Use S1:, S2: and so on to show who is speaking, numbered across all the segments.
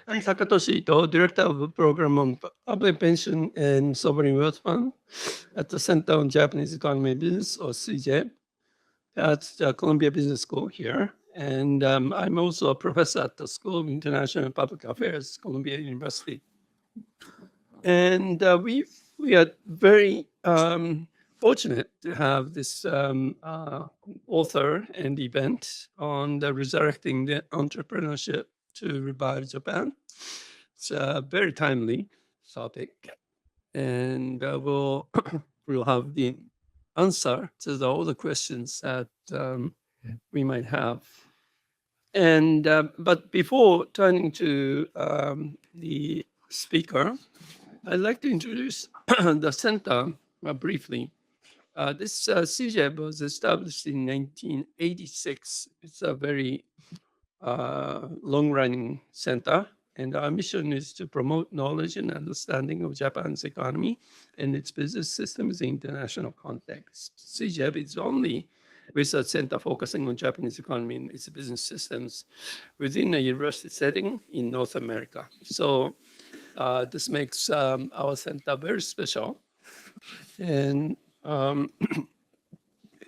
S1: I'm Takatoshi, Director of the Program on Public Pension and Sovereign Wealth Fund at the Center on Japanese Economy and Business, or CJEB, at the Columbia Business School here. And I'm also a professor at the School of International and Public Affairs, Columbia University. And we are very fortunate to have this author and event on the Resurrecting the Entrepreneurship to Revive Japan. It's a very timely topic, and we'll have the answer to all the questions that we might have. And but before turning to the speaker, I'd like to introduce the center briefly. This CJEB was established in 1986. It's a very long-running center, and our mission is to promote knowledge and understanding of Japan's economy and its business systems in international context. CJEB is only research center focusing on Japanese economy and its business systems within a university setting in North America. So this makes our center very special. And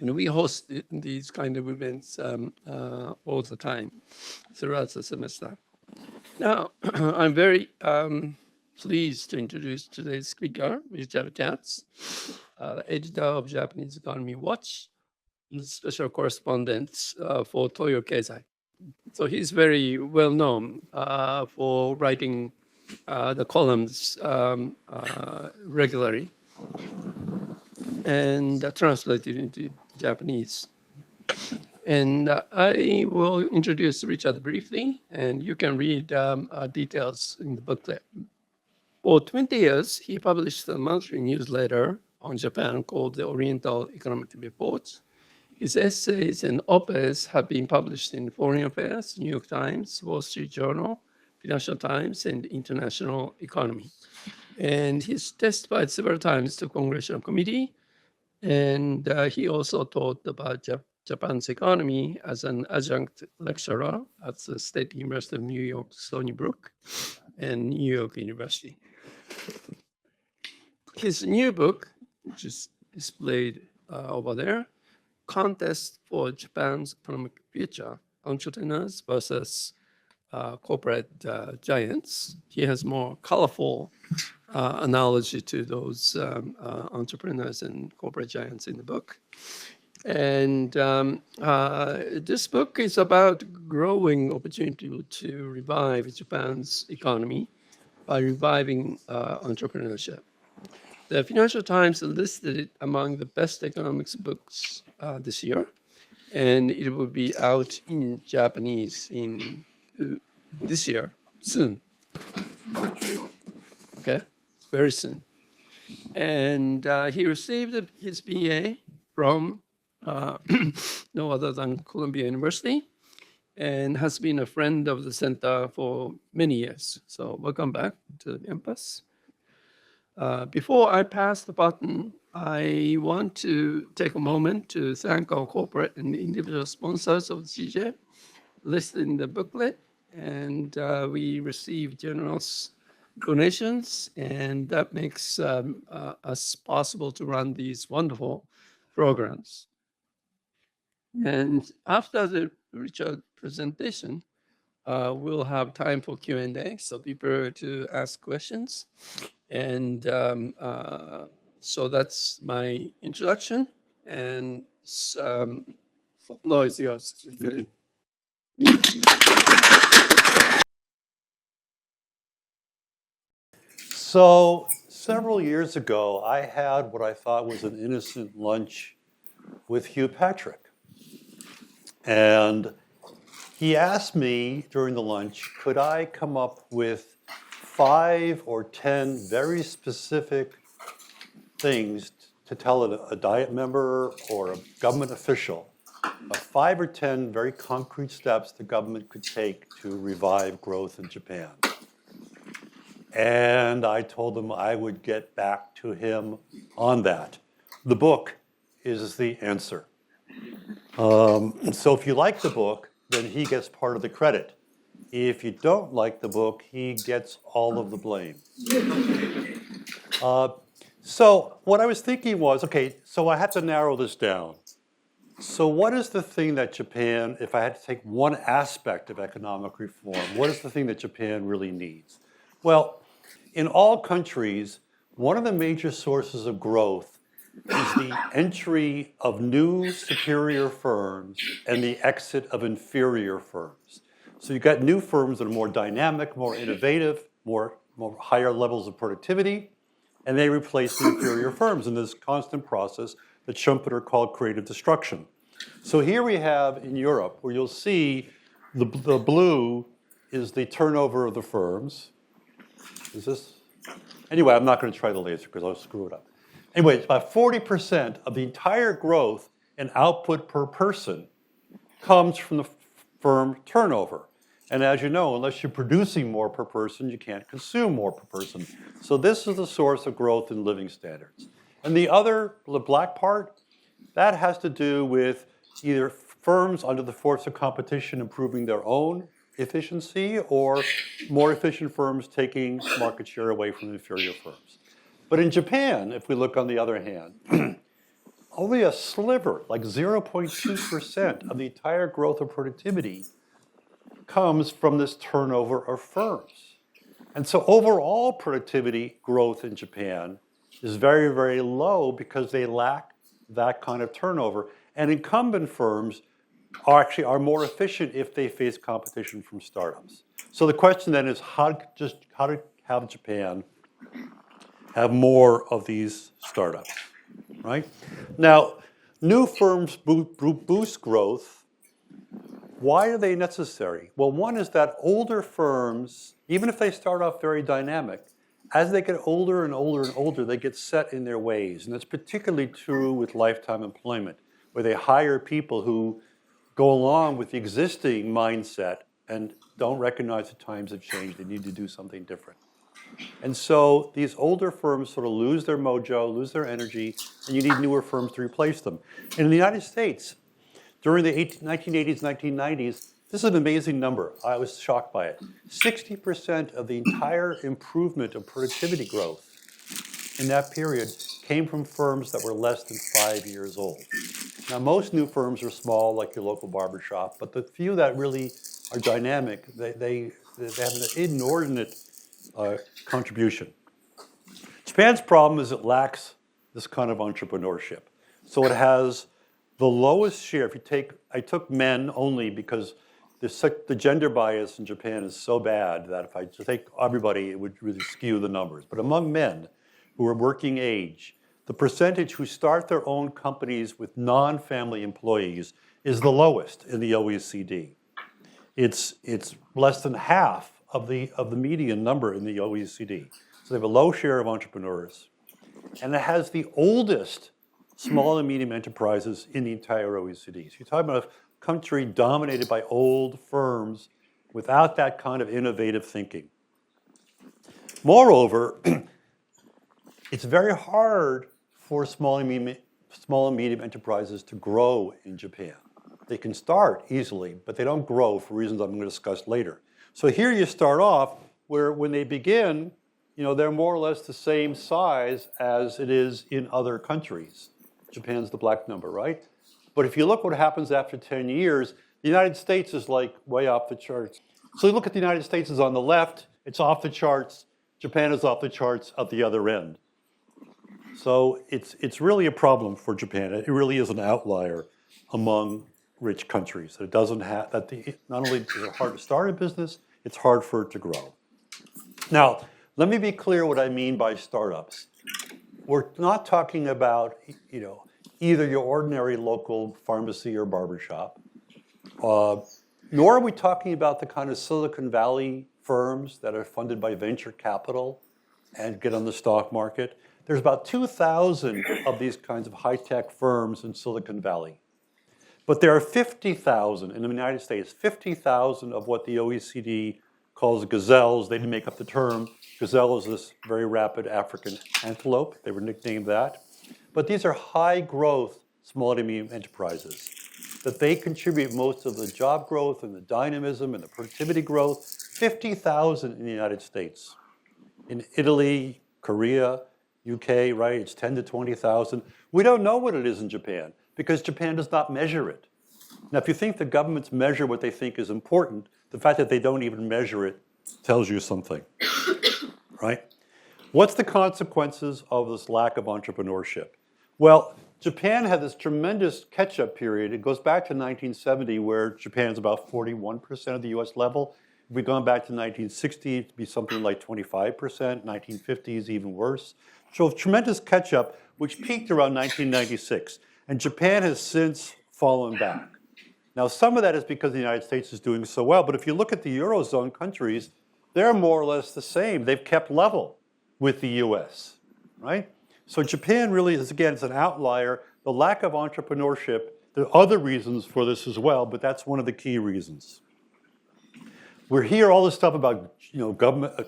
S1: we host these kind of events all the time throughout the semester. Now, I'm very pleased to introduce today's speaker, Richard Katz, editor of Japanese Economy Watch, and special correspondent for Toyo Keizai. So he's very well known for writing the columns regularly and translated into Japanese. And I will introduce Richard briefly, and you can read details in the booklet. For 20 years, he published a monthly newsletter on Japan called the Oriental Economic Report. His essays and op-eds have been published in Foreign Affairs, New York Times, Wall Street Journal, Financial Times, and International Economy. And he's testified several times to Congressional Committee, and he also taught about Japan's economy as an adjunct lecturer at the State University of New York, Stony Brook, and New York University. His new book, which is displayed over there, Contest for Japan's Economic Future, Entrepreneurs versus Corporate Giants. He has more colorful analogy to those entrepreneurs and corporate giants in the book. And this book is about growing opportunity to revive Japan's economy by reviving entrepreneurship. The Financial Times listed it among the best economics books this year, and it will be out in Japanese in this year, soon. Okay, very soon. And he received his BA from no other than Columbia University, and has been a friend of the center for many years. So welcome back to the campus. Before I pass the baton, I want to take a moment to thank our corporate and individual sponsors of the CJ listed in the booklet. And we receive generous donations, and that makes us possible to run these wonderful programs. And after the Richard presentation, we'll have time for Q&A, so be prepared to ask questions. And so that's my introduction, and floor is yours.
S2: So several years ago, I had what I thought was an innocent lunch with Hugh Patrick. And he asked me during the lunch, could I come up with 5 or 10 very specific things to tell a Diet member or a government official of 5 or 10 very concrete steps the government could take to revive growth in Japan. And I told him I would get back to him on that. The book is the answer. So if you like the book, then he gets part of the credit. If you don't like the book, he gets all of the blame. So what I was thinking was, okay, so I had to narrow this down. So what is the thing that Japan, if I had to take one aspect of economic reform, what is the thing that Japan really needs? Well, in all countries, one of the major sources of growth is the entry of new superior firms and the exit of inferior firms. So you've got new firms that are more dynamic, more innovative, more higher levels of productivity, and they replace the inferior firms in this constant process that Schumpeter called creative destruction. So here we have in Europe, where you'll see the blue is the turnover of the firms. Is this? Anyway, I'm not going to try the laser because I'll screw it up. Anyway, it's about 40% of the entire growth in output per person comes from the firm turnover. And as you know, unless you're producing more per person, you can't consume more per person. So this is the source of growth in living standards. And the black part, that has to do with either firms under the force of competition improving their own efficiency or more efficient firms taking market share away from inferior firms. But in Japan, if we look on the other hand, only a sliver, like 0.2% of the entire growth of productivity comes from this turnover of firms. And so overall productivity growth in Japan is very, very low because they lack that kind of turnover. And incumbent firms are more efficient if they face competition from startups. So the question then is how to have Japan have more of these startups, right? Now, new firms boost growth. Why are they necessary? Well, one is that older firms, even if they start off very dynamic, as they get older and older and older, they get set in their ways. And that's particularly true with lifetime employment, where they hire people who go along with the existing mindset and don't recognize that times have changed. They need to do something different. And so these older firms sort of lose their mojo, lose their energy, and you need newer firms to replace them. And in the United States, during the 1980s, 1990s, this is an amazing number. I was shocked by it. 60% of the entire improvement of productivity growth in that period came from firms that were less than 5 years old. Now, most new firms are small, like your local barbershop, but the few that really are dynamic, they have an inordinate contribution. Japan's problem is it lacks this kind of entrepreneurship. So it has the lowest share. I took men only because the gender bias in Japan is so bad that if I take everybody, it would really skew the numbers. But among men who are working age, the percentage who start their own companies with non-family employees is the lowest in the OECD. It's less than half of the median number in the OECD. So they have a low share of entrepreneurs. And it has the oldest small and medium enterprises in the entire OECD. So you're talking about a country dominated by old firms without that kind of innovative thinking. Moreover, it's very hard for small and medium enterprises to grow in Japan. They can start easily, but they don't grow for reasons I'm going to discuss later. So here you start off where when they begin, they're more or less the same size as it is in other countries. Japan's the black number, right? But if you look what happens after 10 years, the United States is like way off the charts. So you look at the United States is on the left, it's off the charts. Japan is off the charts at the other end. So it's really a problem for Japan. It really is an outlier among rich countries. It doesn't have not only is it hard to start a business, it's hard for it to grow. Now, let me be clear what I mean by startups. We're not talking about either your ordinary local pharmacy or barbershop, nor are we talking about the kind of Silicon Valley firms that are funded by venture capital and get on the stock market. There's about 2,000 of these kinds of high-tech firms in Silicon Valley. But there are 50,000 in the United States, 50,000 of what the OECD calls gazelles. They didn't make up the term. Gazelle is this very rapid African antelope. They were nicknamed that. But these are high-growth small to medium enterprises. that they contribute most of the job growth and the dynamism and the productivity growth. 50,000 in the United States. In Italy, Korea, UK, right, it's 10 to 20,000. We don't know what it is in Japan because Japan does not measure it. Now, if you think the governments measure what they think is important, the fact that they don't even measure it tells you something, right? What's the consequences of this lack of entrepreneurship? Well, Japan had this tremendous catch-up period. It goes back to 1970, where Japan's about 41% of the US level. If we've gone back to 1960, it'd be something like 25%, 1950s even worse. So tremendous catch-up, which peaked around 1996. And Japan has since fallen back. Now, some of that is because the United States is doing so well, but if you look at the Eurozone countries, they're more or less the same. They've kept level with the US, right? So Japan really is, again, it's an outlier. The lack of entrepreneurship, there are other reasons for this as well, but that's one of the key reasons. We hear all this stuff about,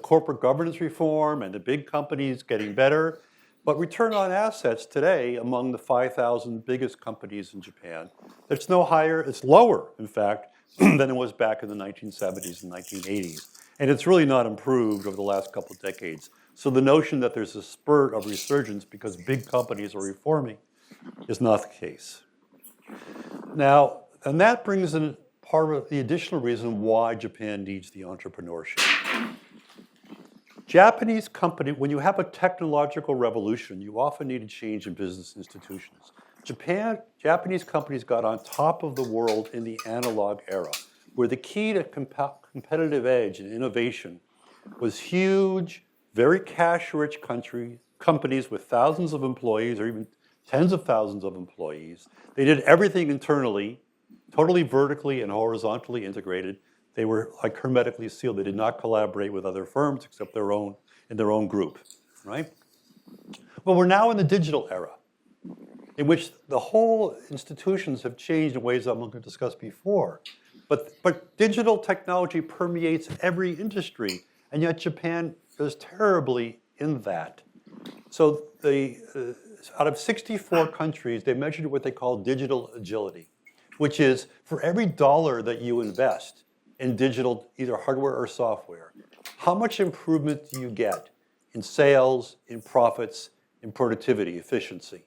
S2: corporate governance reform and the big companies getting better, but return on assets today among the 5,000 biggest companies in Japan, it's no higher, it's lower, in fact, than it was back in the 1970s and 1980s. And it's really not improved over the last couple of decades. So the notion that there's a spurt of resurgence because big companies are reforming is not the case. Now, and that brings in part of the additional reason why Japan needs the entrepreneurship. Japanese company, when you have a technological revolution, you often need a change in business institutions. Japanese companies got on top of the world in the analog era, where the key to competitive edge and innovation was huge, very cash-rich companies with thousands of employees or even tens of thousands of employees. They did everything internally, totally vertically and horizontally integrated. They were like hermetically sealed. They did not collaborate with other firms except in their own group, right? Well, we're now in the digital era, in which the whole institutions have changed in ways I'm going to discuss before. But digital technology permeates every industry, and yet Japan does terribly in that. So out of 64 countries, they measured what they call digital agility, which is for every dollar that you invest in digital, either hardware or software, how much improvement do you get in sales, in profits, in productivity, efficiency?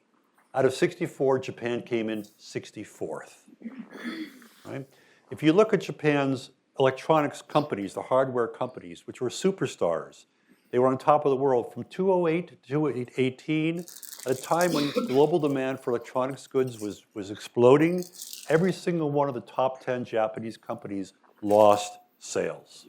S2: Out of 64, Japan came in 64th, right? If you look at Japan's electronics companies, the hardware companies, which were superstars, they were on top of the world from 2008 to 2018, at a time when global demand for electronics goods was exploding. Every single one of the top 10 Japanese companies lost sales,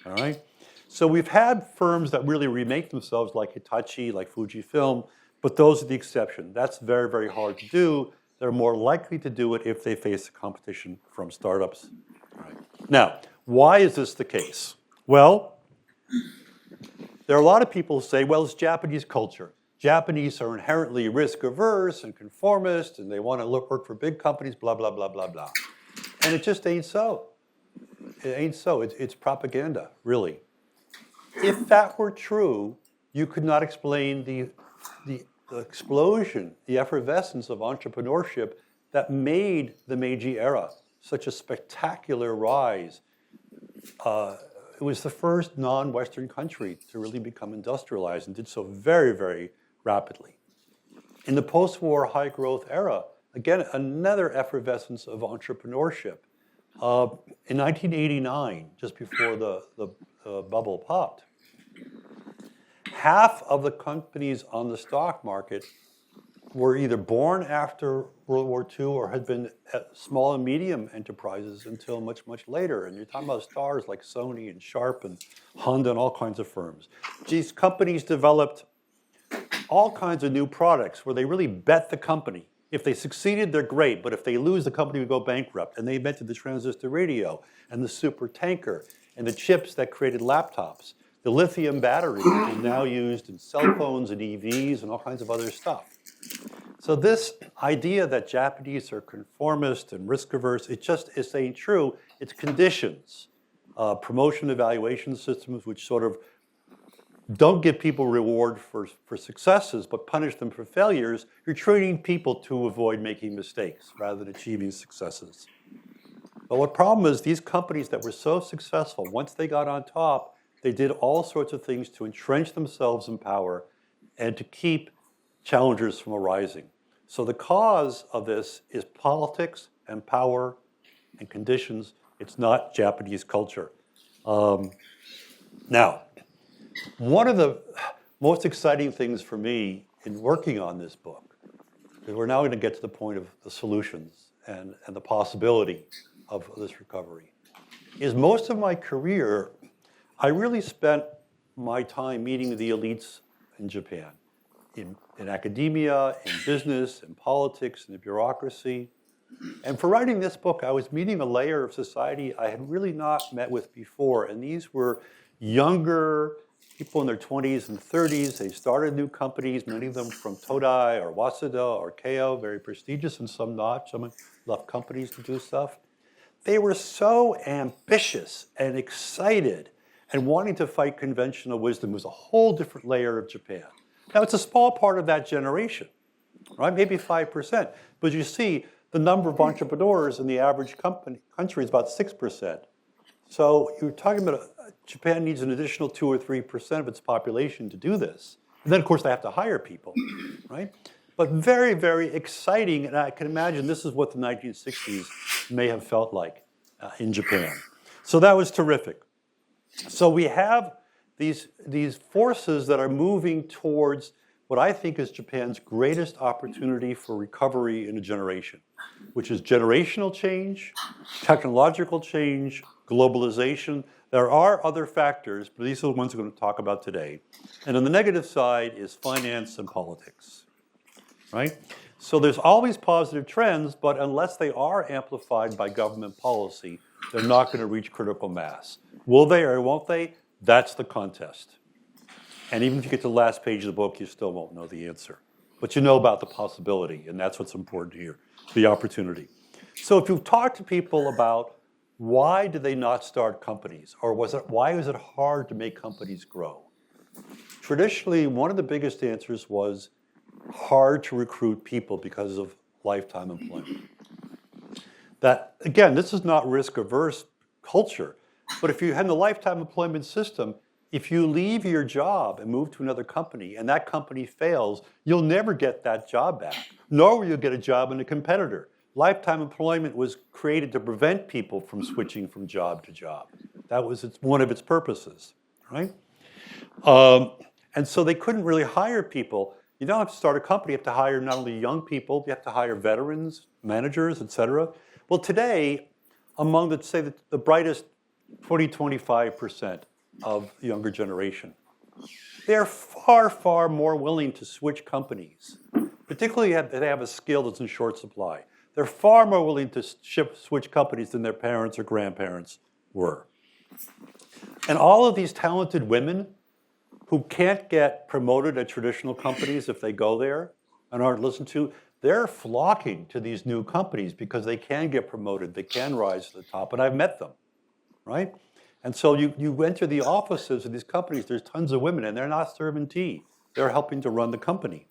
S2: all right? So we've had firms that really remake themselves like Hitachi, like Fujifilm, but those are the exception. That's very, very hard to do. They're more likely to do it if they face competition from startups. Right. Now, why is this the case? Well, there are a lot of people who say, well, it's Japanese culture. Japanese are inherently risk averse and conformist, and they want to work for big companies, blah, blah, blah, blah, blah. And it just ain't so. It ain't so. It's propaganda, really. If that were true, you could not explain the explosion, the effervescence of entrepreneurship that made the Meiji era such a spectacular rise. It was the first non-Western country to really become industrialized and did so very, very rapidly. In the post-war high-growth era, again, another effervescence of entrepreneurship. In 1989, just before the bubble popped, half of the companies on the stock market were either born after World War II or had been small and medium enterprises until much, much later. And you're talking about stars like Sony and Sharp and Honda and all kinds of firms. These companies developed all kinds of new products where they really bet the company. If they succeeded, they're great, but if they lose, the company would go bankrupt. And they invented the transistor radio and the super tanker and the chips that created laptops, the lithium battery, which is now used in cell phones and EVs and all kinds of other stuff. So this idea that Japanese are conformist and risk-averse, it ain't true. It's conditions, promotion evaluation systems, which sort of don't give people reward for successes, but punish them for failures, you're training people to avoid making mistakes rather than achieving successes. But what problem is these companies that were so successful, once they got on top, they did all sorts of things to entrench themselves in power and to keep challengers from arising. So the cause of this is politics and power and conditions. It's not Japanese culture. Now, one of the most exciting things for me in working on this book, because we're now going to get to the point of the solutions and the possibility of this recovery, is most of my career, I really spent my time meeting the elites in Japan, in academia, in business, in politics, in the bureaucracy. And for writing this book, I was meeting a layer of society I had really not met with before. And these were younger people in their 20s and 30s. They started new companies, many of them from Todai or Waseda or Keio, very prestigious, and some not. Some left companies to do stuff. They were so ambitious and excited and wanting to fight conventional wisdom. It was a whole different layer of Japan. Now, it's a small part of that generation, right? Maybe 5%. But you see, the number of entrepreneurs in the average country is about 6%. So you're talking about Japan needs an additional 2 or 3% of its population to do this. And then, of course, they have to hire people, right? But very, very exciting. And I can imagine this is what the 1960s may have felt like in Japan. So that was terrific. So we have these forces that are moving towards what I think is Japan's greatest opportunity for recovery in a generation, which is generational change, technological change, globalization. There are other factors, but these are the ones we're going to talk about today. And on the negative side is finance and politics, right? So there's always positive trends, but unless they are amplified by government policy, they're not going to reach critical mass. Will they or won't they? That's the contest. And even if you get to the last page of the book, you still won't know the answer. But you know about the possibility, and that's what's important here, the opportunity. So if you talk to people about why did they not start companies, or why was it hard to make companies grow? Traditionally, one of the biggest answers was hard to recruit people because of lifetime employment. That, again, this is not risk-averse culture, but if you had the lifetime employment system, if you leave your job and move to another company and that company fails, you'll never get that job back, nor will you get a job in a competitor. Lifetime employment was created to prevent people from switching from job to job. That was one of its purposes, right? And so they couldn't really hire people. You don't have to start a company. You have to hire not only young people, you have to hire veterans, managers, et cetera. Well, today, among, let's say, the brightest 20-25% of the younger generation, they're far, far more willing to switch companies, particularly if they have a skill that's in short supply. They're far more willing to switch companies than their parents or grandparents were. And all of these talented women who can't get promoted at traditional companies if they go there and aren't listened to, they're flocking to these new companies because they can get promoted, they can rise to the top, and I've met them, right? And so you enter the offices of these companies, there's tons of women, and they're not serving tea. They're helping to run the company.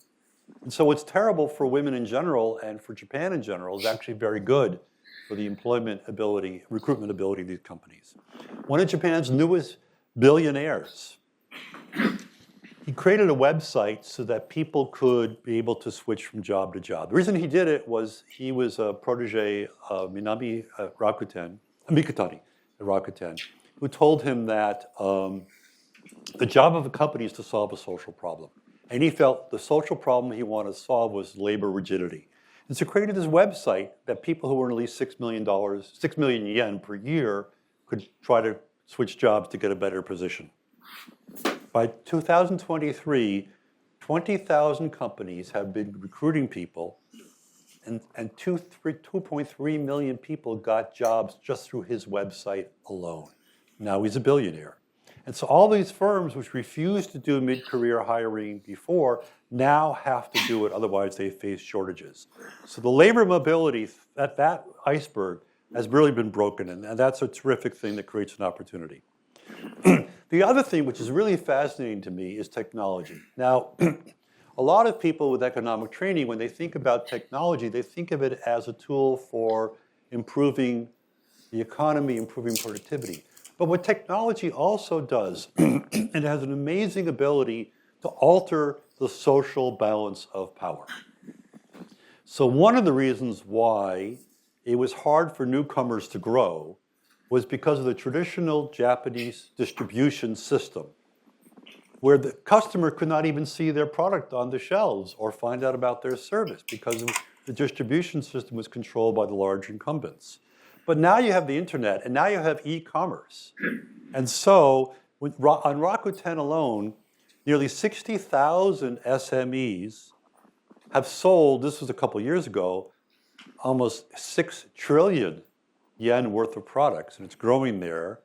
S2: And so what's terrible for women in general and for Japan in general is actually very good for the employment ability, recruitment ability of these companies. One of Japan's newest billionaires, he created a website so that people could be able to switch from job to job. The reason he did it was he was a protege of Mikitani Rakuten, who told him that the job of a company is to solve a social problem. And he felt the social problem he wanted to solve was labor rigidity. And so he created this website that people who earn at least $6 million yen per year could try to switch jobs to get a better position. By 2023, 20,000 companies have been recruiting people, and 2.3 million people got jobs just through his website alone. Now he's a billionaire. And so all these firms which refused to do mid-career hiring before now have to do it, otherwise they face shortages. So the labor mobility, that iceberg has really been broken, and that's a terrific thing that creates an opportunity. The other thing which is really fascinating to me is technology. Now, a lot of people with economic training, when they think about technology, they think of it as a tool for improving the economy, improving productivity. But what technology also does, it has an amazing ability to alter the social balance of power. So one of the reasons why it was hard for newcomers to grow was because of the traditional Japanese distribution system, where the customer could not even see their product on the shelves or find out about their service because the distribution system was controlled by the large incumbents. But now you have the internet, and now you have e-commerce. And so on Rakuten alone, nearly 60,000 SMEs have sold, this was a couple years ago, almost 6 trillion yen worth of products, and it's growing there.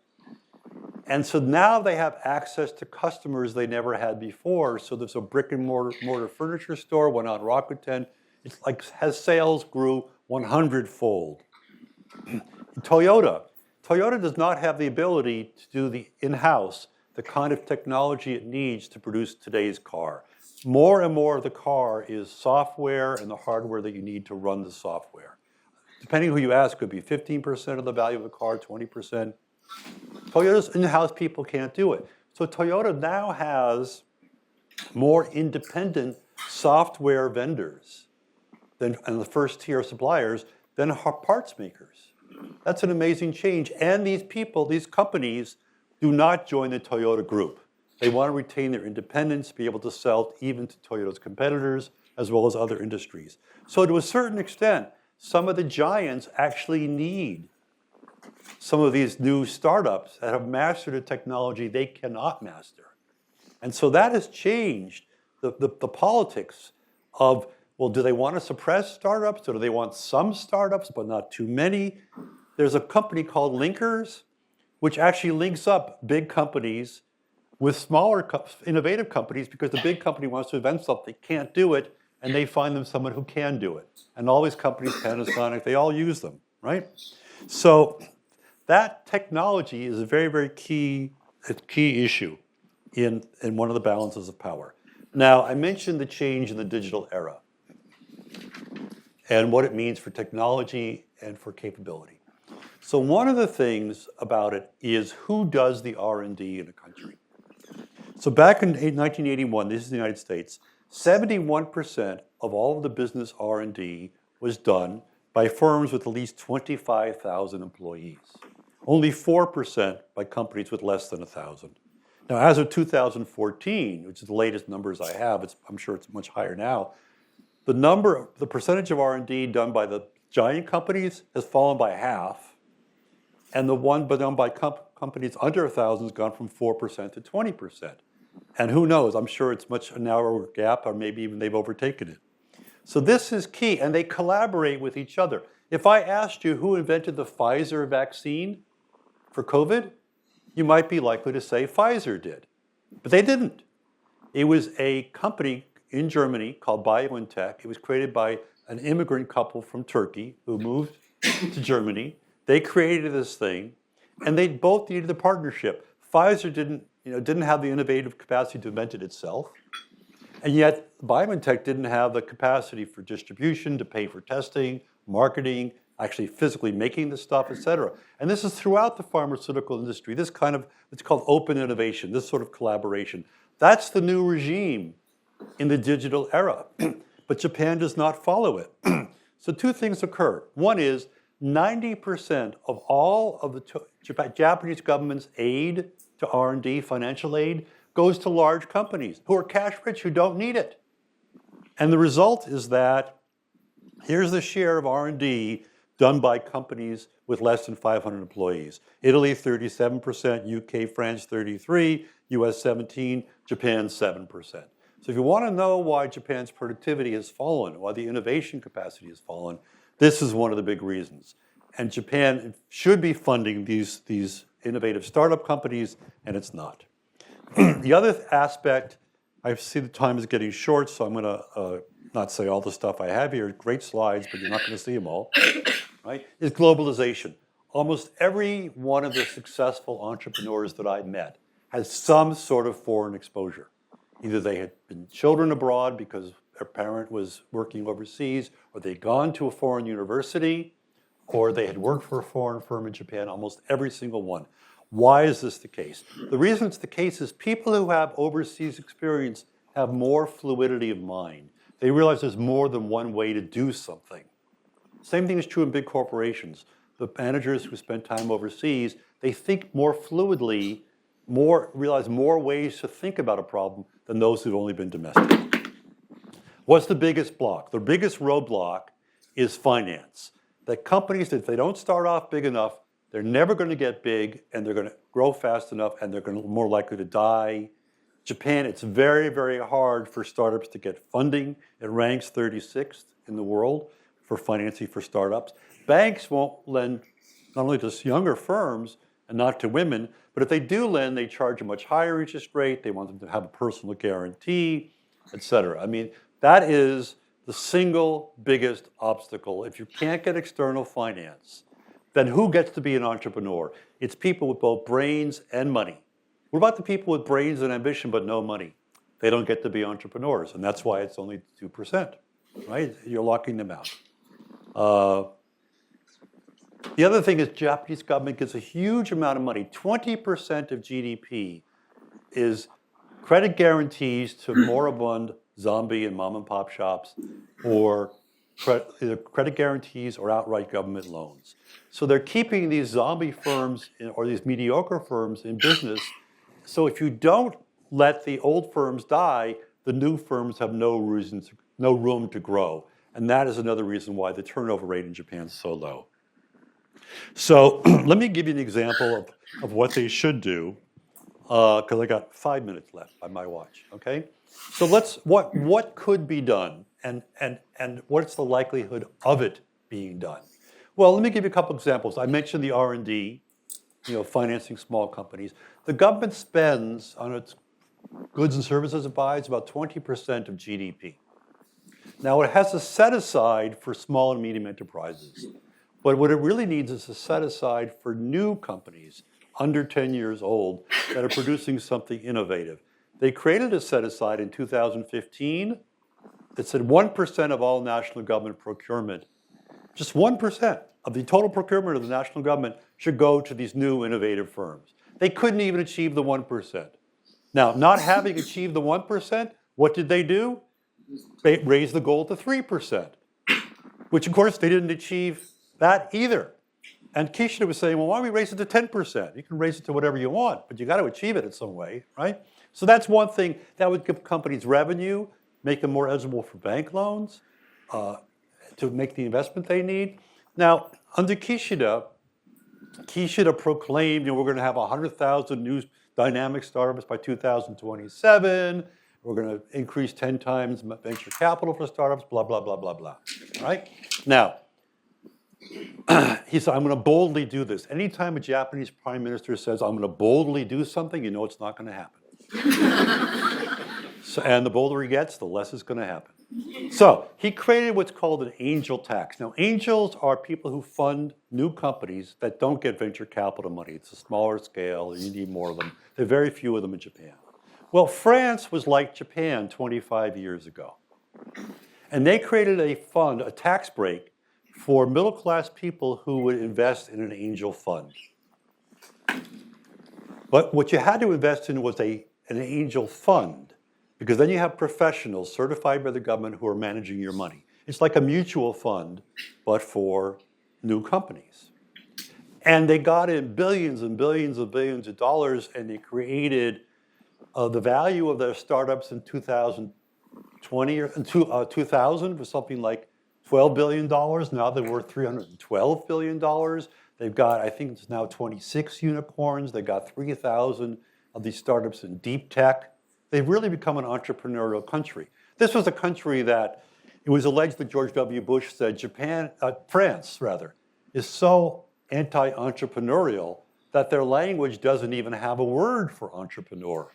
S2: And so now they have access to customers they never had before. So there's a brick and mortar furniture store, one on Rakuten. It's like has sales grew 100-fold. Toyota does not have the ability to do the in-house, the kind of technology it needs to produce today's car. More and more of the car is software and the hardware that you need to run the software. Depending who you ask, it could be 15% of the value of the car, 20%. Toyota's in-house people can't do it. So Toyota now has more independent software vendors and the first tier suppliers than parts makers. That's an amazing change. And these people, these companies, do not join the Toyota group. They want to retain their independence, be able to sell even to Toyota's competitors, as well as other industries. So to a certain extent, some of the giants actually need some of these new startups that have mastered a technology they cannot master. And so that has changed the politics of, well, do they want to suppress startups, or do they want some startups but not too many? There's a company called Linkers, which actually links up big companies with smaller innovative companies, because the big company wants to invent something, can't do it, and they find them someone who can do it. And all these companies, Panasonic, they all use them, right? So that technology is a very, very key issue in one of the balances of power. Now, I mentioned the change in the digital era and what it means for technology and for capability. So one of the things about it is who does the R&D in a country. So back in 1981, this is the United States, 71% of all of the business R&D was done by firms with at least 25,000 employees. Only 4% by companies with less than 1,000. Now, as of 2014, which is the latest numbers I have, I'm sure it's much higher now, the percentage of R&D done by the giant companies has fallen by half, and the one done by companies under 1,000 has gone from 4% to 20%. And who knows, I'm sure it's much a narrower gap, or maybe even they've overtaken it. So this is key, and they collaborate with each other. If I asked you who invented the Pfizer vaccine for COVID, you might be likely to say Pfizer did. But they didn't. It was a company in Germany called BioNTech. It was created by an immigrant couple from Turkey who moved to Germany. They created this thing, and they both needed a partnership. Pfizer didn't have the innovative capacity to invent it itself, and yet BioNTech didn't have the capacity for distribution, to pay for testing, marketing, actually physically making the stuff, et cetera. And this is throughout the pharmaceutical industry, this kind of, it's called open innovation, this sort of collaboration. That's the new regime in the digital era, but Japan does not follow it. So two things occur. One is 90% of all of the Japanese government's aid to R&D, financial aid, goes to large companies who are cash rich, who don't need it. And the result is that here's the share of R&D done by companies with less than 500 employees. Italy, 37%, UK, France, 33%, US, 17%, Japan, 7%. So if you want to know why Japan's productivity has fallen, why the innovation capacity has fallen, this is one of the big reasons. And Japan should be funding these innovative startup companies, and it's not. The other aspect, I see the time is getting short, so I'm going to not say all the stuff I have here. Great slides, but you're not going to see them all. Right? Is globalization. Almost every one of the successful entrepreneurs that I met had some sort of foreign exposure. Either they had been children abroad because their parent was working overseas, or they'd gone to a foreign university, or they had worked for a foreign firm in Japan, almost every single one. Why is this the case? The reason it's the case is people who have overseas experience have more fluidity of mind. They realize there's more than one way to do something. Same thing is true in big corporations. The managers who spend time overseas, they think more fluidly, realize more ways to think about a problem than those who've only been domestic. What's the biggest block? The biggest roadblock is finance. That companies, if they don't start off big enough, they're never going to get big, and they're going to grow fast enough, and they're more likely to die. Japan, it's very, very hard for startups to get funding. It ranks 36th in the world for financing for startups. Banks won't lend not only to younger firms and not to women, but if they do lend, they charge a much higher interest rate. They want them to have a personal guarantee, et cetera. I mean, that is the single biggest obstacle. If you can't get external finance, then who gets to be an entrepreneur? It's people with both brains and money. What about the people with brains and ambition but no money? They don't get to be entrepreneurs, and that's why it's only 2%, right? You're locking them out. The other thing is Japanese government gets a huge amount of money. 20% of GDP is credit guarantees to moribund zombie and mom and pop shops, or either credit guarantees or outright government loans. So they're keeping these zombie firms or these mediocre firms in business. So if you don't let the old firms die, the new firms have no room to grow. And that is another reason why the turnover rate in Japan is so low. So let me give you an example of what they should do, because I got 5 minutes left by my watch, okay? So what could be done, and what's the likelihood of it being done? Well, let me give you a couple examples. I mentioned the R&D, financing small companies. The government spends on its goods and services it buys about 20% of GDP. Now, it has a set aside for small and medium enterprises. But what it really needs is a set aside for new companies under 10 years old that are producing something innovative. They created a set aside in 2015 that said 1% of all national government procurement, just 1% of the total procurement of the national government should go to these new innovative firms. They couldn't even achieve the 1%. Now, not having achieved the 1%, what did they do? They raised the goal to 3%, which of course they didn't achieve that either. And Kishida was saying, well, why don't we raise it to 10%? You can raise it to whatever you want, but you got to achieve it in some way, right? So that's one thing that would give companies revenue, make them more eligible for bank loans, to make the investment they need. Now, under Kishida proclaimed, we're going to have 100,000 new dynamic startups by 2027. We're going to increase 10 times venture capital for startups, blah, blah, blah, blah, blah, right? Now, he said, I'm going to boldly do this. Anytime a Japanese prime minister says, I'm going to boldly do something, you know it's not going to happen. And the bolder he gets, the less is going to happen. So he created what's called an angel tax. Now, angels are people who fund new companies that don't get venture capital money. It's a smaller scale, you need more of them. There are very few of them in Japan. Well, France was like Japan 25 years ago. And they created a fund, a tax break, for middle-class people who would invest in an angel fund. But what you had to invest in was an angel fund, because then you have professionals certified by the government who are managing your money. It's like a mutual fund, but for new companies. And they got in billions and billions and billions of dollars, and they created the value of their startups in 2020 or 2000 was something like $12 billion. Now they're worth $312 billion. They've got, I think it's now 26 unicorns. They've got 3,000 of these startups in deep tech. They've really become an entrepreneurial country. This was a country that it was alleged that George W. Bush said France is so anti-entrepreneurial that their language doesn't even have a word for entrepreneur.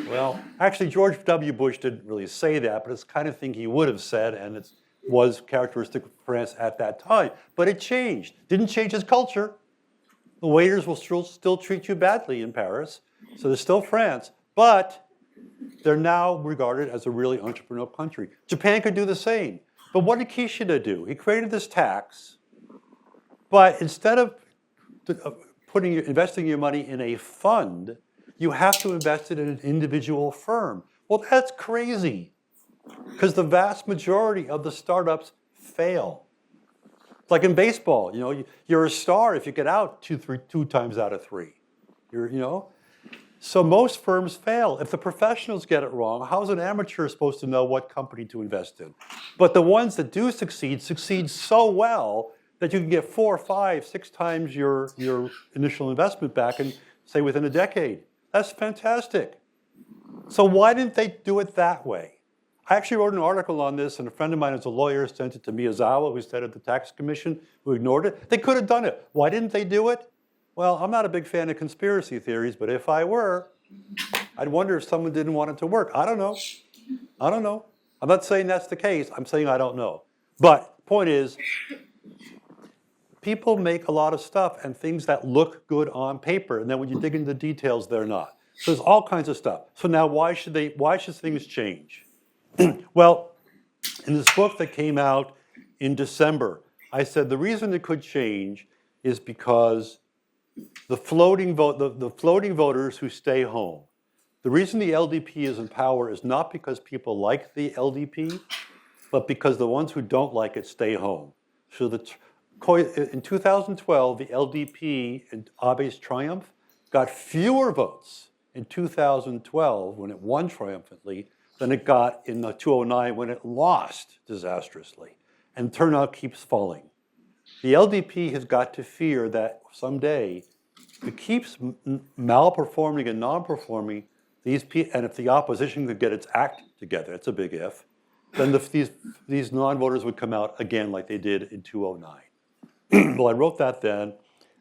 S2: Well, actually, George W. Bush didn't really say that, but it's the kind of thing he would have said, and it was characteristic of France at that time. But it changed. Didn't change his culture. The waiters will still treat you badly in Paris, So they're still France, but they're now regarded as a really entrepreneurial country. Japan could do the same. But what did Kishida do? He created this tax, but instead of investing your money in a fund, you have to invest it in an individual firm. Well, that's crazy, because the vast majority of the startups fail. It's like in baseball, you're a star if you get out two times out of three. So most firms fail. If the professionals get it wrong, how's an amateur supposed to know what company to invest in? But the ones that do succeed so well that you can get 4, 5, 6 times your initial investment back in, say, within a decade. That's fantastic. So why didn't they do it that way? I actually wrote an article on this, and a friend of mine who's a lawyer sent it to Miyazawa, who's head of the tax commission, who ignored it. They could have done it. Why didn't they do it? Well, I'm not a big fan of conspiracy theories, but if I were, I'd wonder if someone didn't want it to work. I don't know. I'm not saying that's the case. I'm saying I don't know. But the point is, people make a lot of stuff and things that look good on paper, and then when you dig into the details, they're not. So there's all kinds of stuff. So now why should things change? Well, in this book that came out in December, I said the reason it could change is because the floating voters who stay home. The reason the LDP is in power is not because people like the LDP, but because the ones who don't like it stay home. So in 2012, the LDP in Abe's triumph got fewer votes in 2012 when it won triumphantly than it got in 2009 when it lost disastrously. And turnout keeps falling. The LDP has got to fear that someday if it keeps malperforming and non-performing, and if the opposition could get its act together, it's a big if, then these non-voters would come out again like they did in 2009. Well, I wrote that then,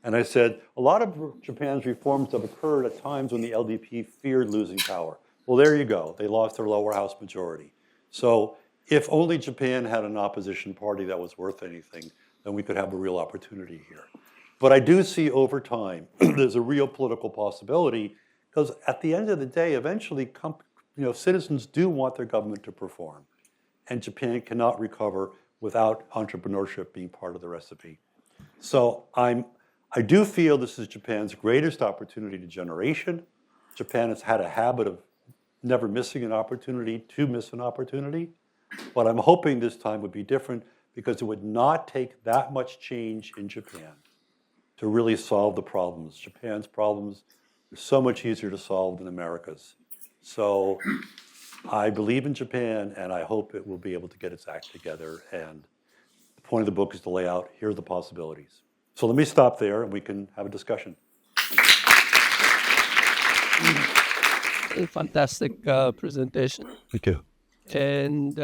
S2: and I said, a lot of Japan's reforms have occurred at times when the LDP feared losing power. Well, there you go. They lost their lower house majority. So if only Japan had an opposition party that was worth anything, then we could have a real opportunity here. But I do see over time, there's a real political possibility, because at the end of the day, eventually, citizens do want their government to perform. And Japan cannot recover without entrepreneurship being part of the recipe. So I do feel this is Japan's greatest opportunity to generation. Japan has had a habit of never missing an opportunity to miss an opportunity. But I'm hoping this time would be different because it would not take that much change in Japan to really solve the problems. Japan's problems are so much easier to solve than America's. So I believe in Japan, and I hope it will be able to get its act together. And the point of the book is to lay out, here are the possibilities. So let me stop there, and we can have a discussion.
S1: A fantastic presentation.
S2: Thank you.
S1: And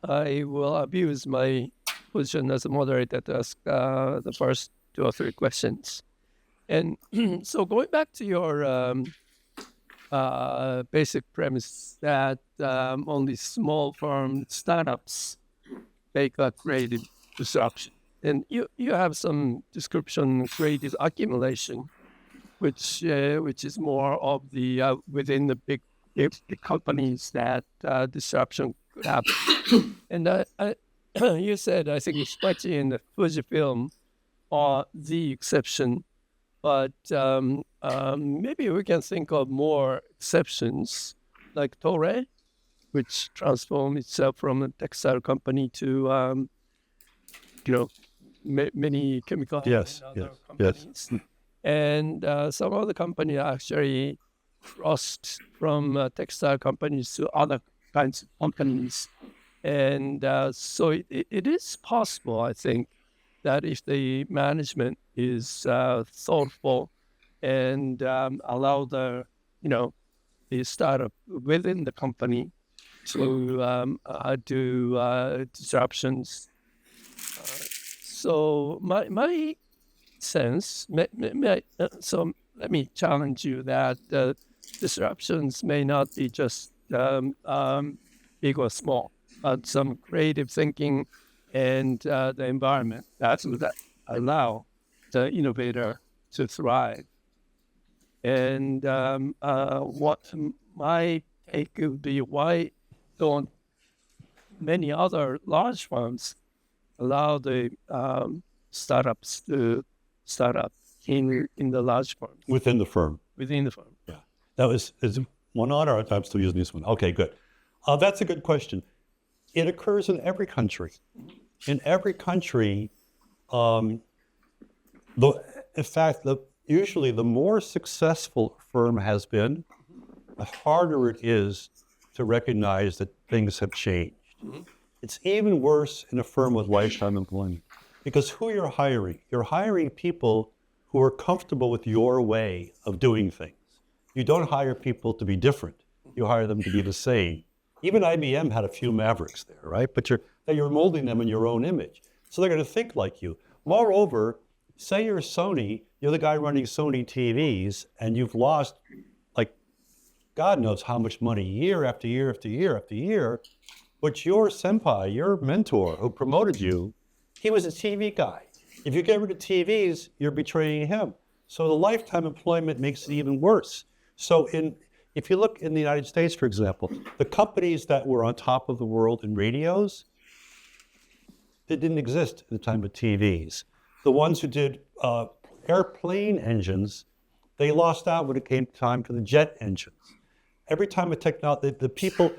S1: I will abuse my position as a moderator to ask the first 2 or 3 questions. And so going back to your basic premise that only small firm startups make a creative disruption. And you have some description, creative accumulation, which is more of the within the big companies that disruption could happen. And you said, I think especially in the Fujifilm are the exception, but maybe we can think of more exceptions like Toray, which transformed itself from a textile company to many chemical
S2: Yes,
S1: and other
S2: yes.
S1: companies. And some of the companies actually crossed from textile companies to other kinds of companies. And so it is possible, I think, that if the management is thoughtful and allow the startup within the company to do disruptions. So my sense, so let me challenge you that disruptions may not be just big or small, but some creative thinking and the environment that allow the innovator to thrive. And what my take would be, why don't many other large firms allow the startups to start up in the large firm?
S2: Within the firm.
S1: Within the firm.
S2: Yeah. Is one on, or I'm still using this one? Okay, good. That's a good question. It occurs in every country. In every country, in fact, usually the more successful a firm has been, the harder it is to recognize that things have changed. It's even worse in a firm with lifetime employment, because who you're hiring people who are comfortable with your way of doing things. You don't hire people to be different. You hire them to be the same. Even IBM had a few mavericks there, right? But you're molding them in your own image. So they're going to think like you. Moreover, say you're Sony, you're the guy running Sony TVs, and you've lost, like, God knows how much money year after year after year after year. But your senpai, your mentor who promoted you, he was a TV guy. If you get rid of TVs, you're betraying him. So the lifetime employment makes it even worse. So if you look in the United States, for example, the companies that were on top of the world in radios, they didn't exist at the time of TVs. The ones who did airplane engines, they lost out when it came time for the jet engines. Every time a technology, the people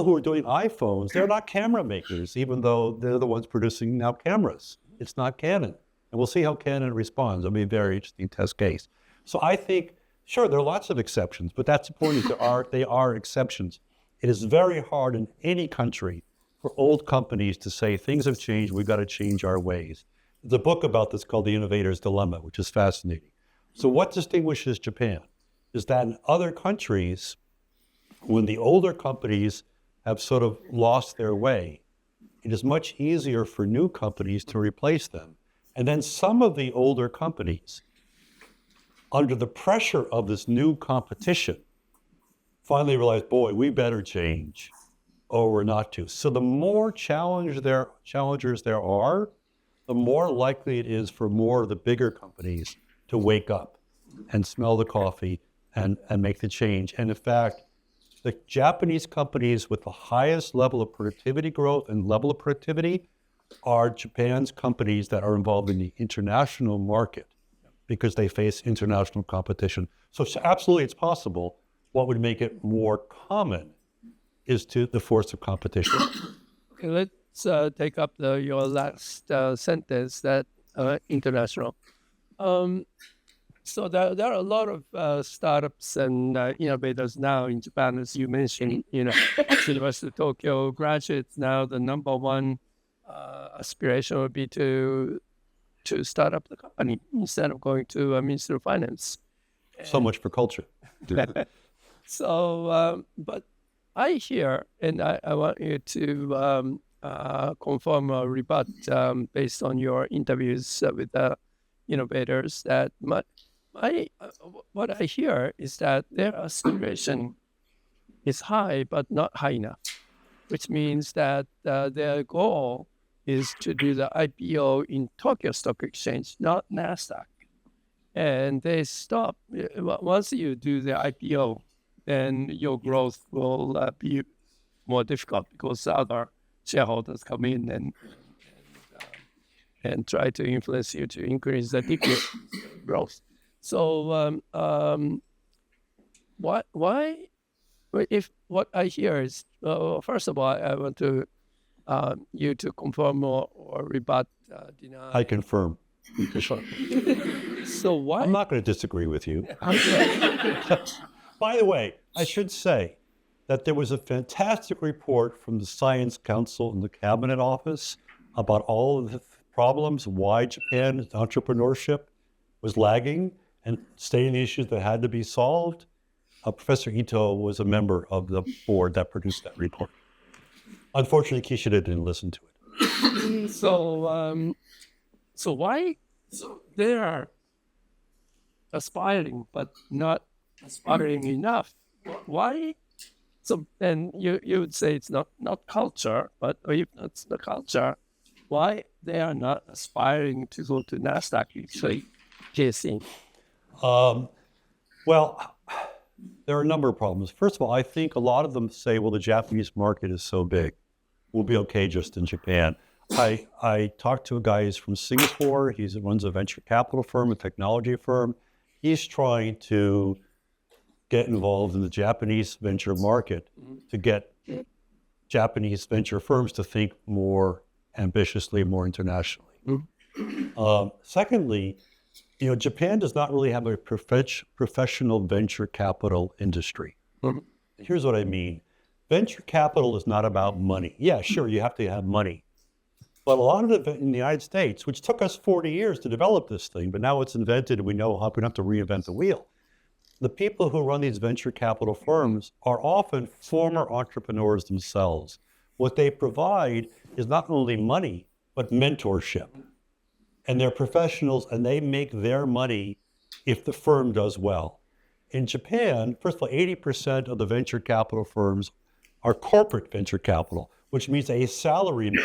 S2: who are doing iPhones, they're not camera makers, even though they're the ones producing now cameras. It's not Canon. And we'll see how Canon responds. It'll be a very interesting test case. So I think, sure, there are lots of exceptions, but that's the point, is they are exceptions. It is very hard in any country for old companies to say, things have changed, we've got to change our ways. There's a book about this called The Innovator's Dilemma, which is fascinating. So what distinguishes Japan is that in other countries, when the older companies have sort of lost their way, it is much easier for new companies to replace them. And then some of the older companies, under the pressure of this new competition, finally realize, boy, we better change, or we're not to. So the more challengers there are, the more likely it is for more of the bigger companies to wake up and smell the coffee and make the change. And in fact, the Japanese companies with the highest level of productivity growth and level of productivity are Japan's companies that are involved in the international market, because they face international competition. So absolutely, it's possible. What would make it more common is the force of competition.
S1: Okay, let's take up your last sentence, that international. So there are a lot of startups and innovators now in Japan, as you mentioned. University of Tokyo graduates now, the number one aspiration would be to start up the company instead of going to a Ministry of Finance.
S2: So much for culture.
S1: So, but I hear, and I want you to confirm or rebut based on your interviews with the innovators, that what I hear is that their aspiration is high, but not high enough, which means that their goal is to do the IPO in Tokyo Stock Exchange, not NASDAQ. And they stop. Once you do the IPO, then your growth will be more difficult, because other shareholders come in and try to influence you to increase the DPO growth. So why, if what I hear is, first of all, I want to you to confirm or rebut, deny.
S2: I confirm.
S1: So why?
S2: I'm not going to disagree with you. By the way, I should say that there was a fantastic report from the Science Council in the Cabinet Office about all of the problems, why Japan's entrepreneurship was lagging, and stating the issues that had to be solved. Professor Ito was a member of the board that produced that report. Unfortunately, Kishida didn't listen to it.
S1: So why? So they are aspiring, but not aspiring enough. Why? So then you would say it's not culture, but if it's the culture, why they are not aspiring to go to NASDAQ, actually, JSC?
S2: Well, Well, there are a number of problems. First of all, I think a lot of them say, well, the Japanese market is so big, we'll be okay just in Japan. I talked to a guy who's from Singapore. He runs a venture capital firm, a technology firm. He's trying to get involved in the Japanese venture market to get Japanese venture firms to think more ambitiously, more internationally. Secondly, Japan does not really have a professional venture capital industry. Here's what I mean. Venture capital is not about money. Yeah, sure, you have to have money. But a lot of it in the United States, which took us 40 years to develop this thing, but now it's invented and we know how we don't have to reinvent the wheel. The people who run these venture capital firms are often former entrepreneurs themselves. What they provide is not only money, but mentorship. And they're professionals and they make their money if the firm does well. In Japan, first of all, 80% of the venture capital firms are corporate venture capital, which means a salaryman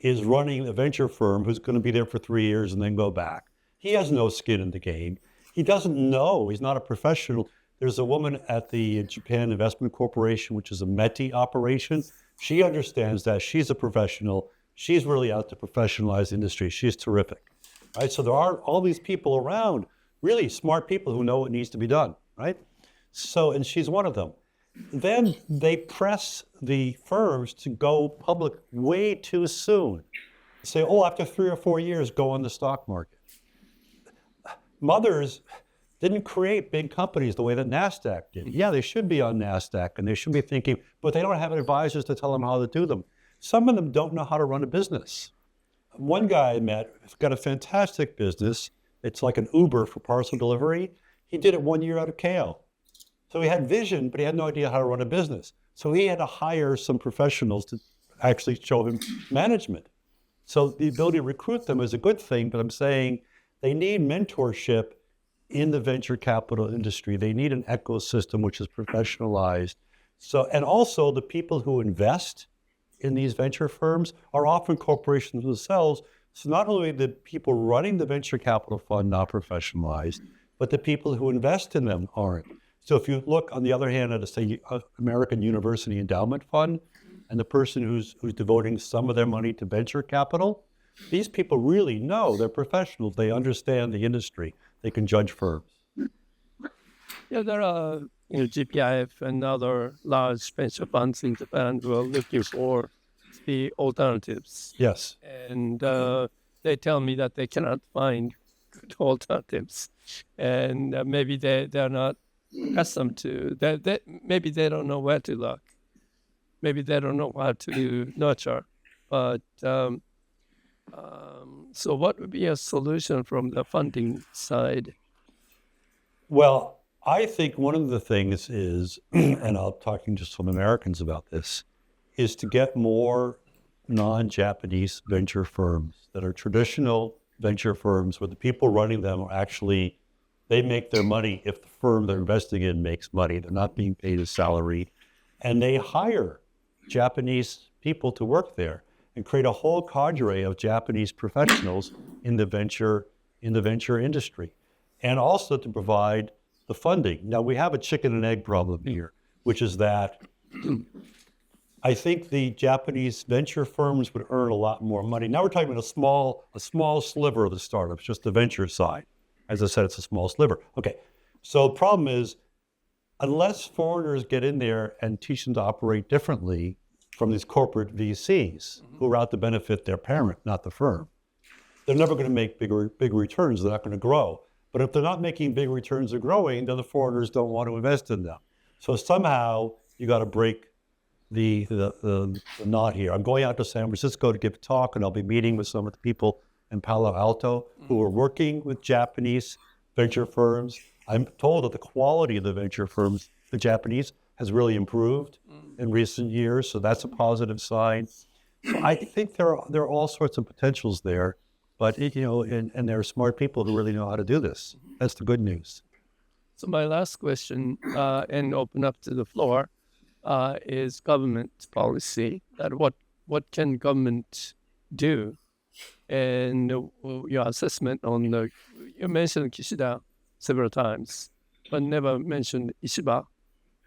S2: is running a venture firm who's going to be there for 3 years and then go back. He has no skin in the game. He doesn't know. He's not a professional. There's a woman at the Japan Investment Corporation, which is a METI operation. She understands that. She's a professional. She's really out to professionalize the industry. She's terrific, right? So there are all these people around, really smart people who know what needs to be done, right? So, and she's one of them. Then they press the firms to go public way too soon. Say, oh, after 3 or 4 years, go on the stock market. Mothers didn't create big companies the way that NASDAQ did. Yeah, they should be on NASDAQ and they should be thinking, but they don't have advisors to tell them how to do them. Some of them don't know how to run a business. One guy I met has got a fantastic business. It's like an Uber for parcel delivery. He did it 1 year out of KO. So he had vision, but he had no idea how to run a business. So he had to hire some professionals to actually show him management. So the ability to recruit them is a good thing, but I'm saying they need mentorship in the venture capital industry. They need an ecosystem which is professionalized. So, and also the people who invest in these venture firms are often corporations themselves. So not only the people running the venture capital fund not professionalized, but the people who invest in them aren't. So if you look on the other hand at, say, American University Endowment Fund, and the person who's devoting some of their money to venture capital, these people really know, they're professionals, they understand the industry, they can judge firms.
S1: Yeah, there are GPIF and other large venture funds in Japan who are looking for the alternatives.
S2: Yes.
S1: And they tell me that they cannot find good alternatives. And maybe they're not accustomed to that. Maybe they don't know where to look. Maybe they don't know how to nurture. But so what would be a solution from the funding side?
S2: Well, I think one of the things is, and I'm talking to some Americans about this, is to get more non-Japanese venture firms that are traditional venture firms where the people running them are actually, they make their money if the firm they're investing in makes money. They're not being paid a salary. And they hire Japanese people to work there and create a whole cadre of Japanese professionals in the venture industry. And also to provide the funding. Now we have a chicken and egg problem here, which is that I think the Japanese venture firms would earn a lot more money. Now we're talking about a small sliver of the startups, just the venture side. As I said, it's a small sliver. Okay, so the problem is, unless foreigners get in there and teach them to operate differently from these corporate VCs who are out to benefit their parent, not the firm, they're never going to make big returns. They're not going to grow. But if they're not making big returns or growing, then the foreigners don't want to invest in them. So somehow you got to break the knot here. I'm going out to San Francisco to give a talk, and I'll be meeting with some of the people in Palo Alto who are working with Japanese venture firms. I'm told that the quality of the venture firms, the Japanese, has really improved in recent years, so that's a positive sign. So I think there are all sorts of potentials there, but and there are smart people who really know how to do this. That's the good news.
S1: So my last question, and open up to the floor, is government policy. That what can government do? And your assessment on you mentioned Kishida several times, but never mentioned Ishiba.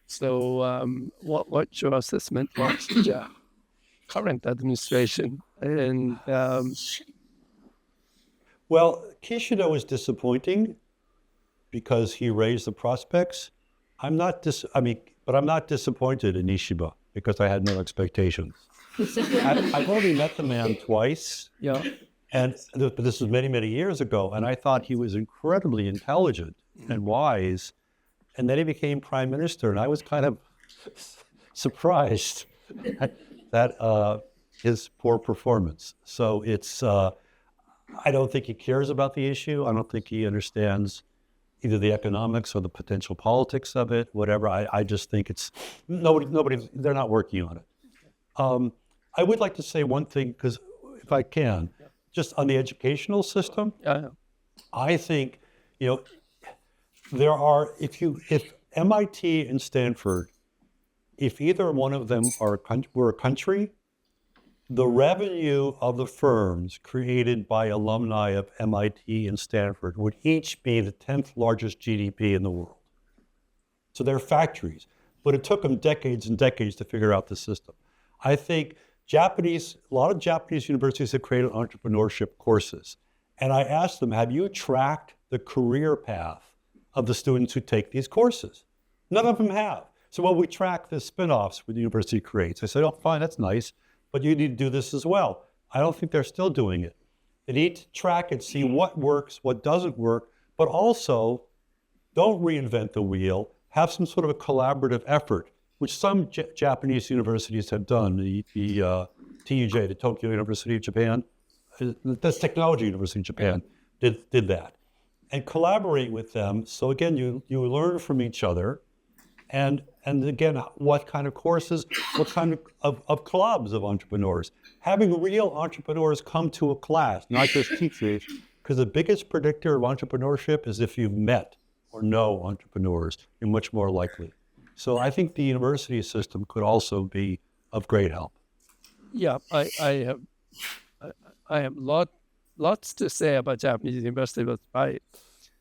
S1: So what's your assessment of the current administration? And
S2: Well, Kishida was disappointing because he raised the prospects. I'm not disappointed in Ishiba because I had no expectations. I've only met the man twice.
S1: yeah,
S2: And this was many, many years ago, and I thought he was incredibly intelligent and wise. And then he became prime minister, and I was kind of surprised that his poor performance. So I don't think he cares about the issue. I don't think he understands either the economics or the potential politics of it, whatever. I just think it's nobody. They're not working on it. I would like to say one thing, because if I can, just on the educational system, I think, there are, if MIT and Stanford, if either one of them were a country, the revenue of the firms created by alumni of MIT and Stanford would each be the 10th largest GDP in the world. So they're factories, but it took them decades and decades to figure out the system. I think a lot of Japanese universities have created entrepreneurship courses. And I asked them, have you tracked the career path of the students who take these courses? None of them have. So, well, we track the spin-offs the university creates. I said, oh, fine, that's nice, but you need to do this as well. I don't think they're still doing it. They need to track and see what works, what doesn't work, but also don't reinvent the wheel. Have some sort of a collaborative effort, which some Japanese universities have done. The TUJ, the Tokyo University of Japan, the Technology University of Japan, did that. And collaborate with them. So again, you learn from each other. And again, what kind of courses, what kind of clubs of entrepreneurs. Having real entrepreneurs come to a class, not just teachers, because the biggest predictor of entrepreneurship is if you've met or know entrepreneurs, you're much more likely. So I think the university system could also be of great help.
S1: Yeah, I have lots to say about Japanese university, but I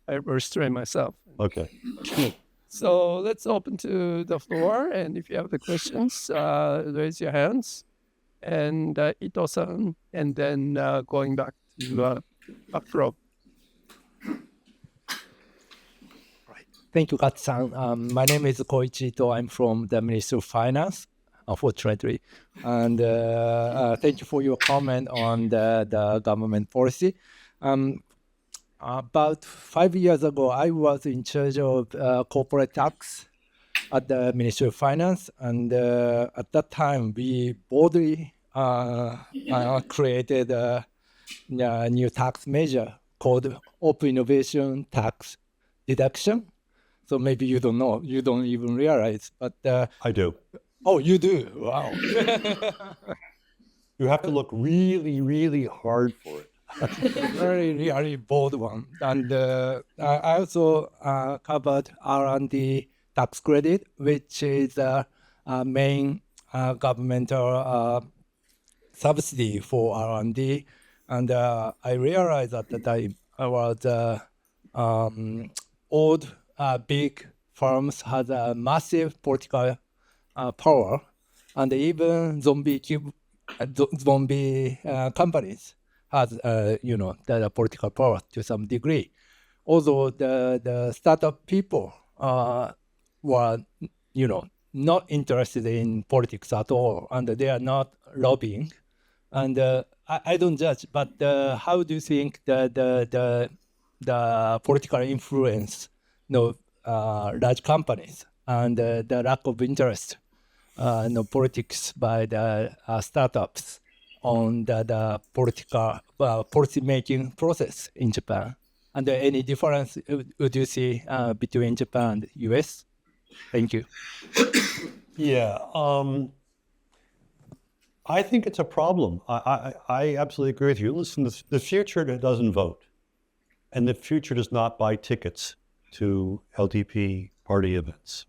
S1: restrain myself.
S2: Okay.
S1: So let's open to the floor, and if you have the questions, raise your hands. And Ito-san, and then going back to back row.
S3: Thank you, Katz-san. My name is Koichi Ito. I'm from the Ministry of Finance, unfortunately. And thank you for your comment on the government policy. About 5 years ago, I was in charge of corporate tax at the Ministry of Finance. And at that time, we boldly created a new tax measure called Open Innovation Tax Deduction. So maybe you don't know, you don't even realize, but...
S2: I do.
S3: Oh, you do? Wow.
S2: You have to look really, really hard for it.
S3: Very, really bold one. And I also covered R&D tax credit, which is a main governmental subsidy for R&D. And I realized at the time I was old big firms had a massive political power, and even zombie companies had the political power to some degree. Although the startup people were not interested in politics at all, and they are not lobbying. And I don't judge, but how do you think the political influence large companies and the lack of interest politics by the startups on the political policy making process in Japan? And any difference would you see between Japan and US? Thank you.
S2: Yeah, I think it's a problem. I absolutely agree with you. Listen, the future doesn't vote, and the future does not buy tickets to LDP party events.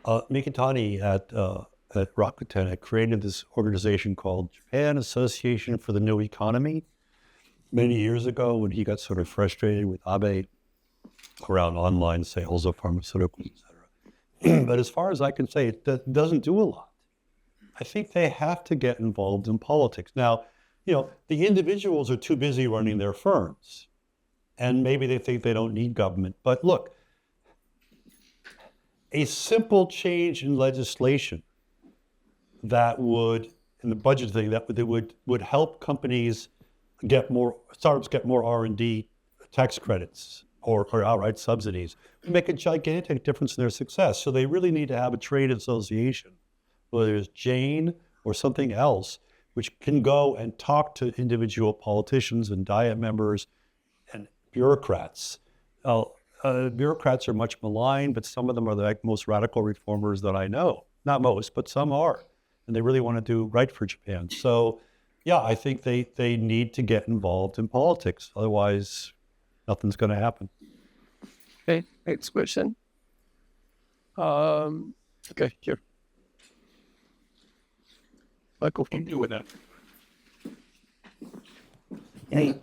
S2: Mikitani at Rakuten had created this organization called Japan Association for the New Economy many years ago when he got sort of frustrated with Abe. around online sales of pharmaceuticals, et cetera. But as far as I can say, it doesn't do a lot. I think they have to get involved in politics. Now, the individuals are too busy running their firms, and maybe they think they don't need government. But look, a simple change in legislation that would, in the budget thing, that would help companies startups get more R&D tax credits or outright subsidies, would make a gigantic difference in their success. So they really need to have a trade association, whether it's Jane or something else, which can go and talk to individual politicians and Diet members and bureaucrats. Bureaucrats are much maligned, but some of them are the most radical reformers that I know. Not most, but some are. And they really want to do right for Japan. So, yeah, I think they need to get involved in politics. Otherwise, nothing's going to happen.
S1: Okay, next question. Okay, here. Michael, can you with that?
S4: Hey.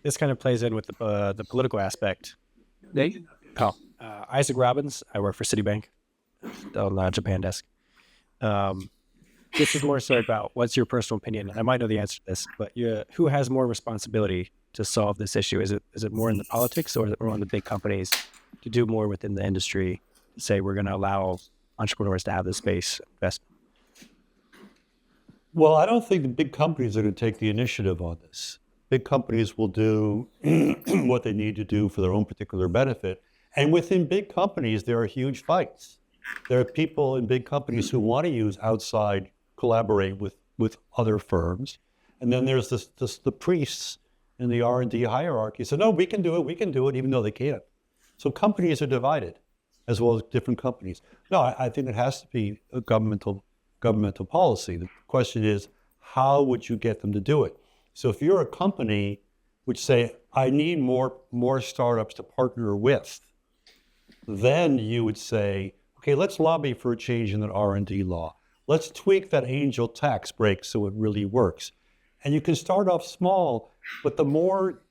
S4: This kind of plays in with the political aspect.
S1: Nate?
S4: Isaac Robbins. I work for Citibank on the Japan desk. This is more so about what's your personal opinion. I might know the answer to this, but who has more responsibility to solve this issue? Is it more in the politics, or is it more on the big companies to do more within the industry? Say we're going to allow entrepreneurs to have this space investment.
S2: Well, I don't think the big companies are going to take the initiative on this. Big companies will do what they need to do for their own particular benefit. And within big companies, there are huge fights. There are people in big companies who want to use outside, collaborate with other firms. And then there's the priests in the R&D hierarchy. So no, we can do it, even though they can't. So companies are divided, as well as different companies. No, I think it has to be a governmental policy. The question is, how would you get them to do it? So if you're a company which say, I need more startups to partner with, then you would say, okay, let's lobby for a change in the R&D law. Let's tweak that angel tax break so it really works. And you can start off small, but the more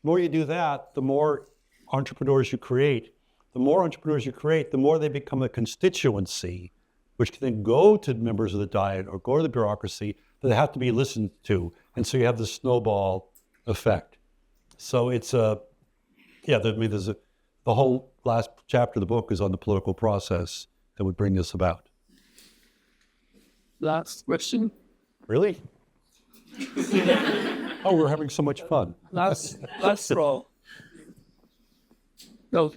S2: you do that, the more entrepreneurs you create. The more entrepreneurs you create, the more they become a constituency, which can then go to members of the Diet or go to the bureaucracy that have to be listened to. And so you have the snowball effect. So it's the whole last chapter of the book is on the political process that would bring this about.
S1: Last question.
S2: Really? Oh, we're having so much fun.
S1: Last row. No,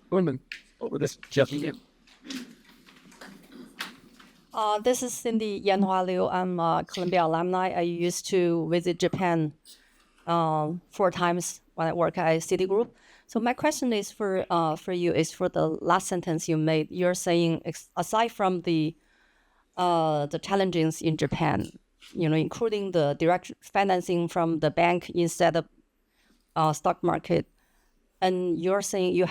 S1: women over this. Jeff.
S5: This is Cindy Yanhua Liu. I'm a Columbia alumni. I used to visit Japan 4 times when I work at Citigroup. So my question is for you is for the last sentence you made. You're saying aside from the challenges in Japan, including the direct financing from the bank instead of stock market, and you're saying you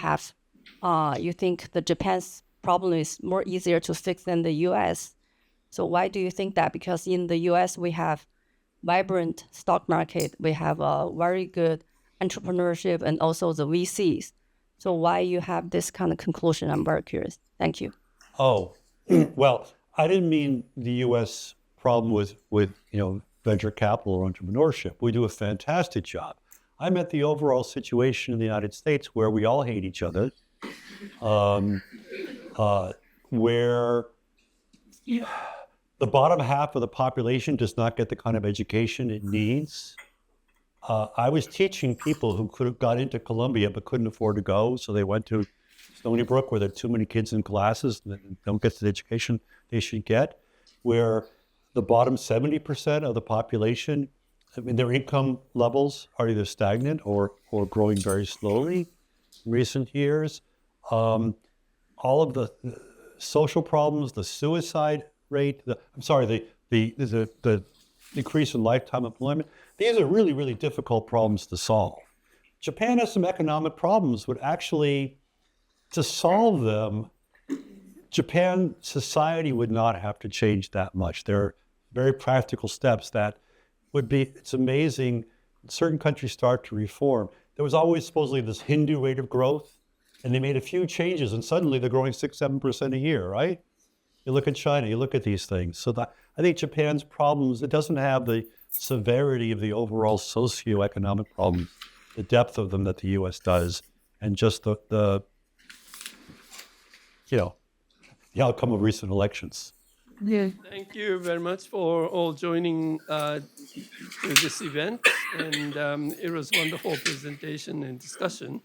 S5: think the Japan's problem is more easier to fix than the U.S. So why do you think that? Because in the U.S. we have vibrant stock market, we have a very good entrepreneurship, and also the VCs. So why you have this kind of conclusion? I'm very curious. Thank you.
S2: Oh, well, I didn't mean the U.S. problem with venture capital or entrepreneurship. We do a fantastic job. I meant the overall situation in the United States where we all hate each other, where the bottom half of the population does not get the kind of education it needs. I was teaching people who could have got into Columbia but couldn't afford to go, so they went to Stony Brook where there are too many kids in classes and don't get the education they should get, where the bottom 70% of the population, their income levels are either stagnant or growing very slowly in recent years. All of the social problems, the suicide rate, the decrease in lifetime employment, these are really, really difficult problems to solve. Japan has some economic problems, but actually, to solve them, Japan society would not have to change that much. There are very practical steps that would be, it's amazing, certain countries start to reform. there was always supposedly this Hindu rate of growth, and they made a few changes, and suddenly they're growing 6-7% a year, right? You look at China, you look at these things. So I think Japan's problems, it doesn't have the severity of the overall socioeconomic problems, the depth of them that the U.S. does, and just the outcome of recent elections.
S1: Yeah. Thank you very much for all joining to this event. And it was a wonderful presentation and discussion.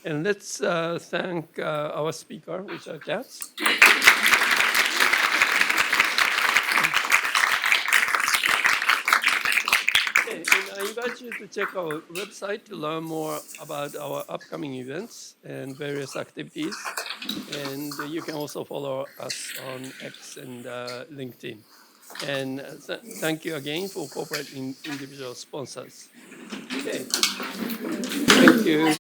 S1: And let's thank our speaker, Richard Katz. And I invite you to check our website to learn more about our upcoming events and various activities. And you can also follow us on X and LinkedIn. And thank you again for cooperating individual sponsors. Okay. Thank you.